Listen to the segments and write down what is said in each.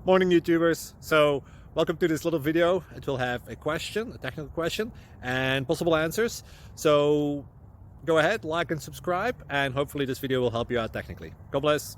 Morning YouTubers. So welcome to this little video. It will have a question, a technical question, and possible answers. So go ahead, like and subscribe, and hopefully this video will help you out technically. God bless.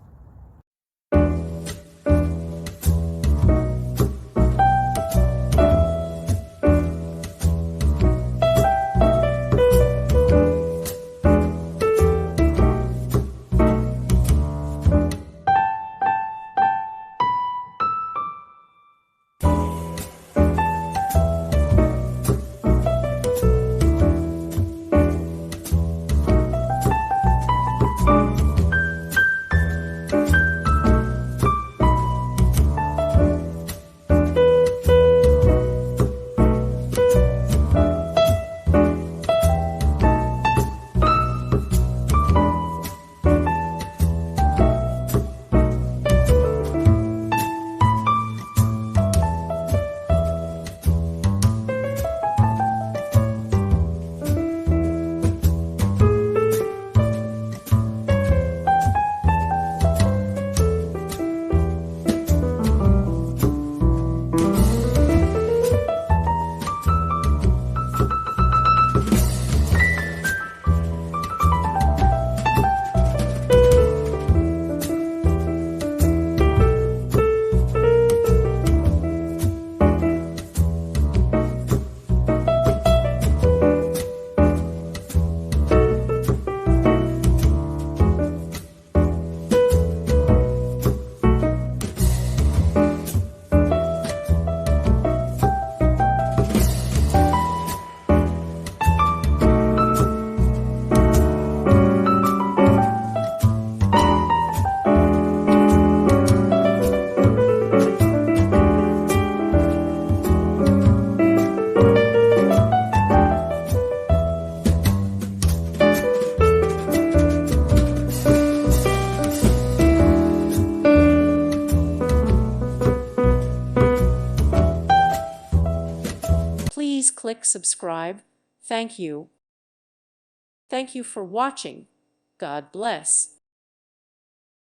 Please click subscribe. Thank you. Thank you for watching. God bless.